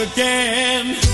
again.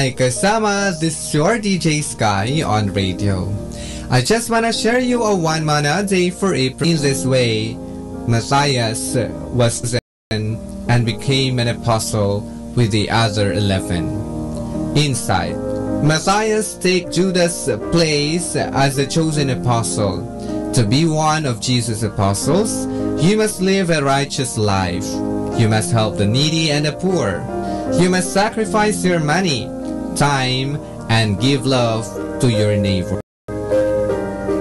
Hi kasama, this is your DJ Sky on radio. I just wanna share you a one mana day for April. In this way, Matthias was sent and became an apostle with the other 11. Inside, Matthias take Judas' place as the chosen apostle. To be one of Jesus' apostles, you must live a righteous life. You must help the needy and the poor. You must sacrifice your money, time, and give love to your neighbor.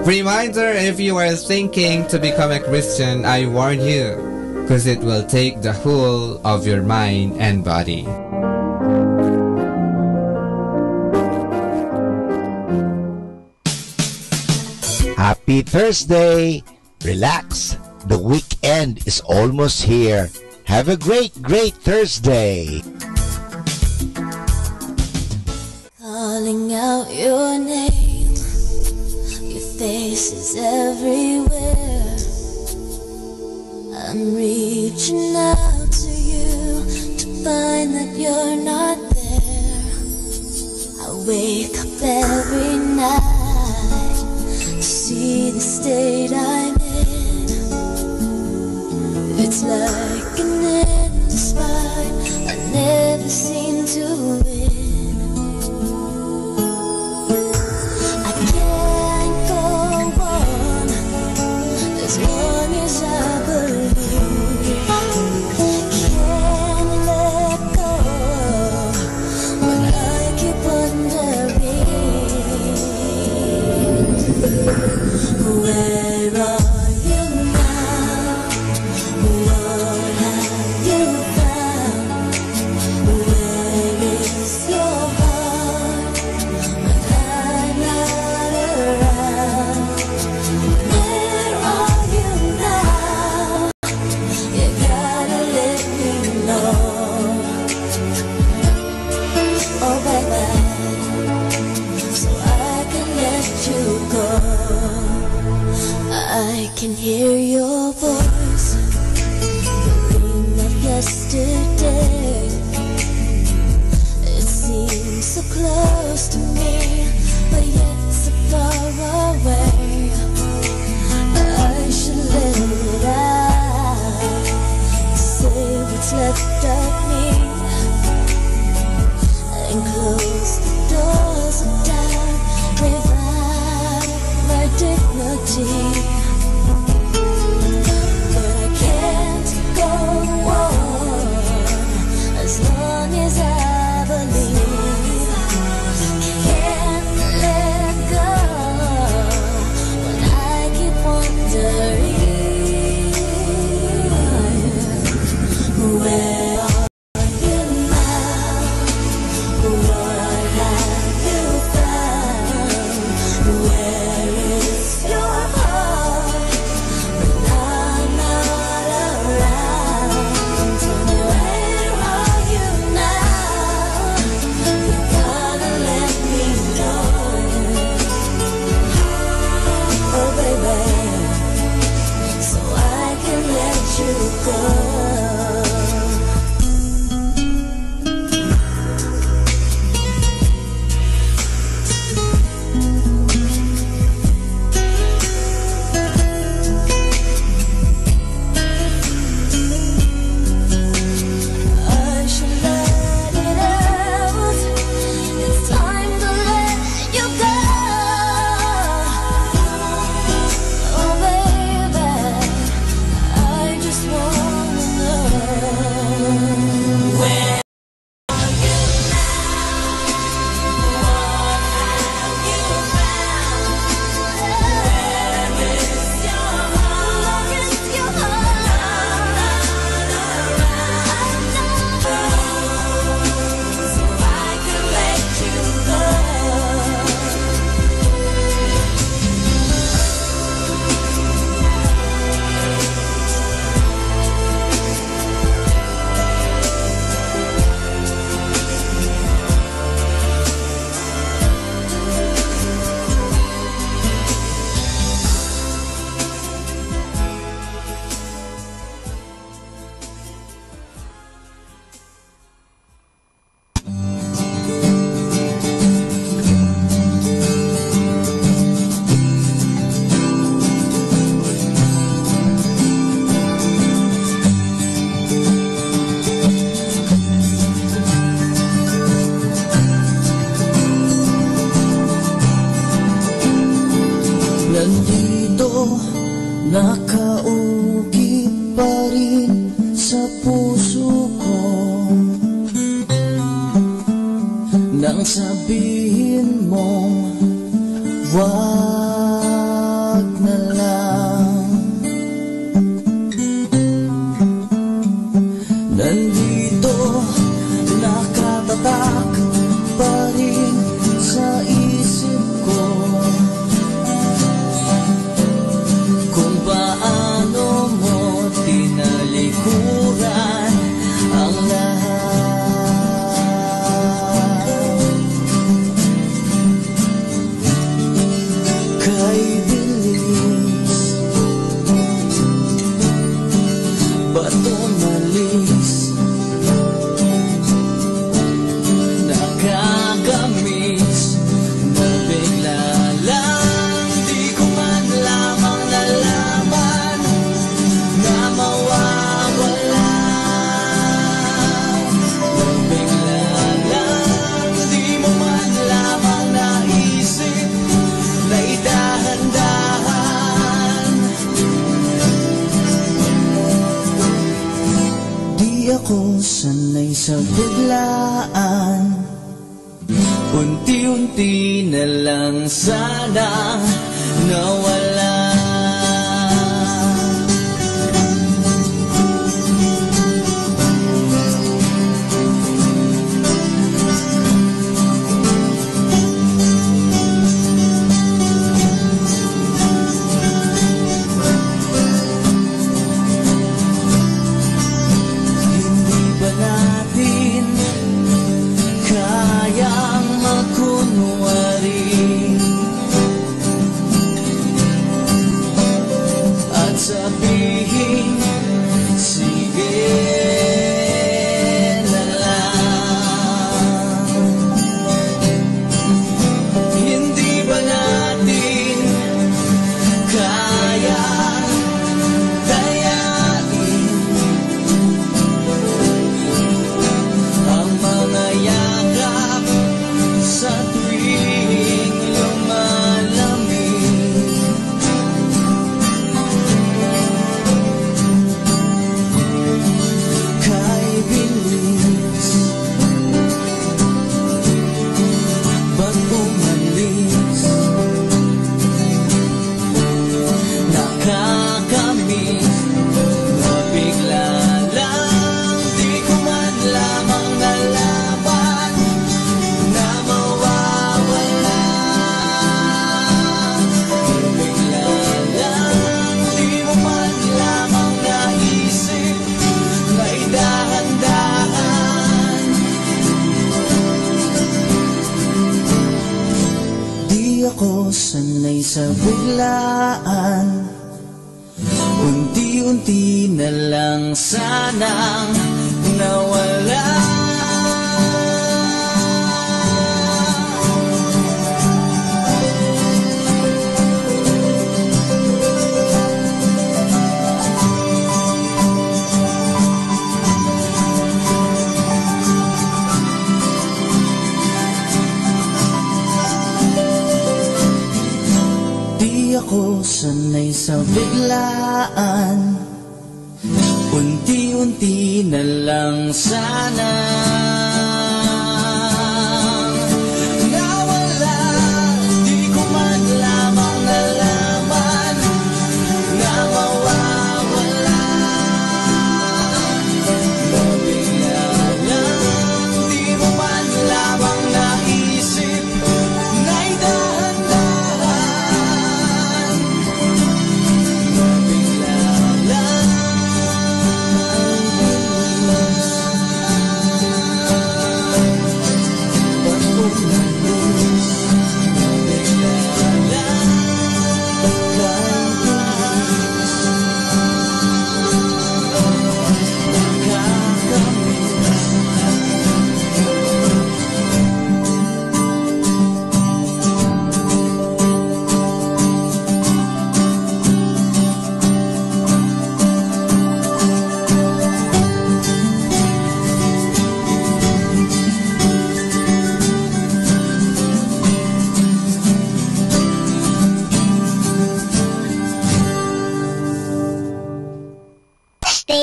Reminder, if you are thinking to become a Christian, I warn you, because it will take the whole of your mind and body. Happy Thursday! Relax, the weekend is almost here. Have a great Thursday! Calling out your name, your face is everywhere. I'm reaching out to you to find that you're not there. I wake up every night to see the state I'm in. It's like an endless fight, I never seem to win. I can't go on as long as I believe. Can't let go when I keep wondering, where are you now? What have you found? Where is your heart when I'm not around? Where are you now? You gotta let me know. Oh baby, so I can let you go. I can hear your voice, the ring of yesterday. It seems so close to me, but yet so far away. I should let it out, say what's left of me, and close the doors of doubt, revive my dignity. But I can't go on as long as I believe. Can't let go when I keep wondering, where are you now? What have you found? Where is your heart Nandito, nakaukit pa rin sa puso ko nang sabihin mong wag na lang. Nandito, nakatatak pa rin sa isip ko kung paano mo tinalikuran ang lahat. Kay bilis, ba't umalis? Nakakamiss na bigla lang, di ko man lamang nalaman na mawawala. Na bigla lang, di mo man lamang naisip na idahan-dahan. Di ako sanay sa biglaan, unti-unti na lang sana nawala. Hindi ba natin kayang magkunwari at sabihin sige na lang? Hindi ba natin kaya dayain ang mga yakap sa tuwing lumalamig? Kay bilis, ba't umalis? Nakakamiss na bigla lang, di ko man lamang nalaman na mawawala. Bigla lang, di mo man lamang naisip na idahan-dahan. Di ako sanay sa biglaan, unti-unti na lang sanang nawala. Di ako sanay sa biglaan, unti-unti na lang sana nawala. Di ko man lamang nalaman na mawawala. Na bigla lang, di mo man lamang naisip na idahan-dahan. Na bigla lang,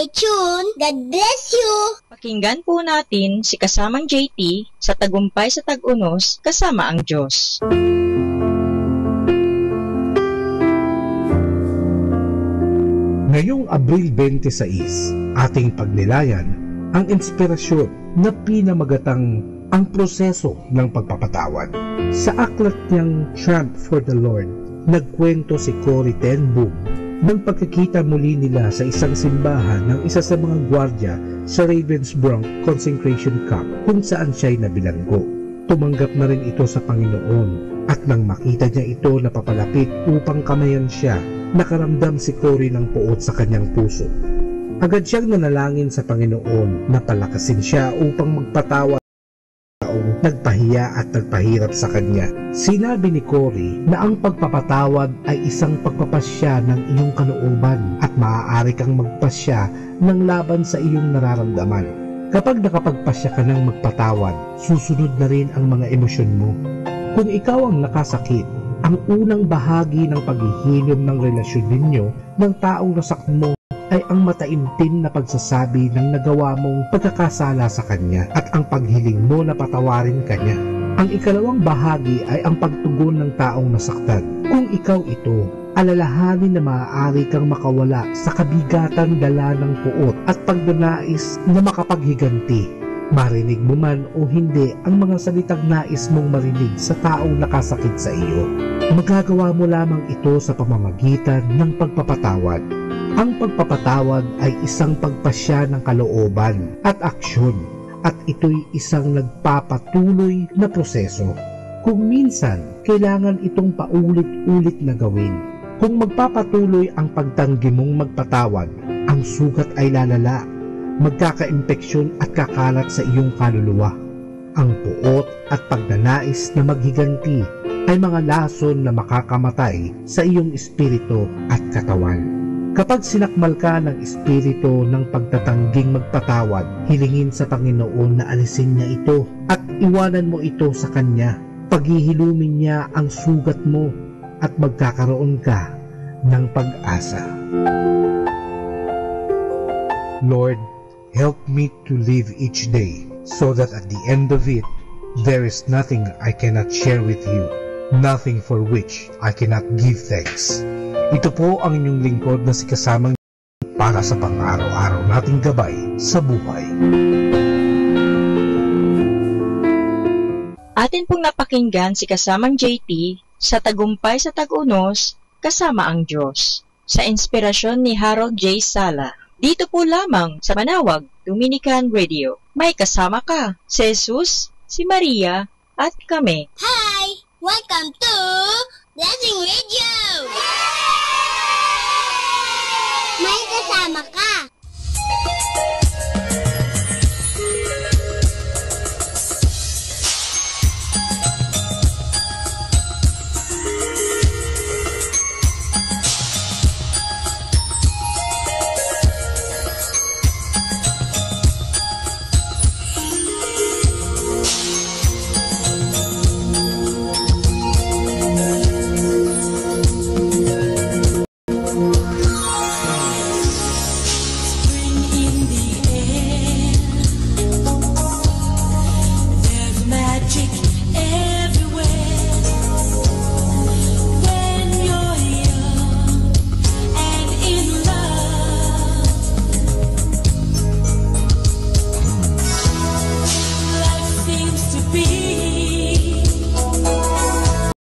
Stay tuned. God bless you. Pakinggan po natin si kasamang JT sa Tagumpay sa Tag-Unos kasama ang Diyos. Ngayong Abril 26, ating pagnilayan ang inspirasyon na pinamagatang ang proseso ng pagpapatawad. Sa aklat niyang Chant for the Lord, nagkwento si Corrie ten Boom ng pagkikita muli nila sa isang simbahan ng isa sa mga gwardya sa Ravensbrück Consecration Camp kung saan siya'y nabilanggo. Tumanggap na rin ito sa Panginoon at nang makita niya ito na papalapit upang kamayan siya, nakaramdam si Corrie ng puot sa kanyang puso. Agad siyang nanalangin sa Panginoon na palakasin siya upang magpatawad taong nagpahiya at nagpahirap sa kanya. Sinabi ni Corrie na ang pagpapatawad ay isang pagpapasya ng iyong kalooban at maaari kang magpasya ng laban sa iyong nararamdaman. Kapag nakapagpasya ka ng magpatawad, susunod na rin ang mga emosyon mo. Kung ikaw ang nakasakit, ang unang bahagi ng paghihilom ng relasyon ninyo ng taong nasaktan mo ay ang mataimtim na pagsasabi ng nagawa mong pagkakasala sa kanya at ang paghiling mo na patawarin kanya. Ang ikalawang bahagi ay ang pagtugon ng taong nasaktan. Kung ikaw ito, alalahanin na maaari kang makawala sa kabigatan dala ng puot at pagdanais na makapaghiganti. Marinig mo man o hindi ang mga salitang nais mong marinig sa taong nakasakit sa iyo. Magagawa mo lamang ito sa pamamagitan ng pagpapatawad. Ang pagpapatawad ay isang pagpasya ng kalooban at aksyon at ito'y isang nagpapatuloy na proseso. Kung minsan, kailangan itong paulit-ulit na gawin. Kung magpapatuloy ang pagtanggi mong magpatawad, ang sugat ay lalala, magkaka-impeksyon at kakalat sa iyong kaluluwa. Ang puot at pagnanais na maghiganti ay mga lason na makakamatay sa iyong espiritu at katawan. Kapag sinakmal ka ng espiritu ng pagtatangging magpatawad, hilingin sa Panginoon na alisin niya ito at iwanan mo ito sa Kanya. Paghihilumin niya ang sugat mo at magkakaroon ka ng pag-asa. Lord, help me to live each day so that at the end of it, there is nothing I cannot share with you, nothing for which I cannot give thanks. Ito po ang inyong lingkod na si Kasamang para sa pang-araw-araw nating gabay sa buhay. Atin pong napakinggan si kasamang JT sa Tagumpay sa Tag-Unos kasama ang Diyos sa inspirasyon ni Harold J. Sala. Dito po lamang sa Manawag Dominican Radio. May kasama ka, si Jesus, si Maria, at kami. Hi! Welcome to Blessing Radio!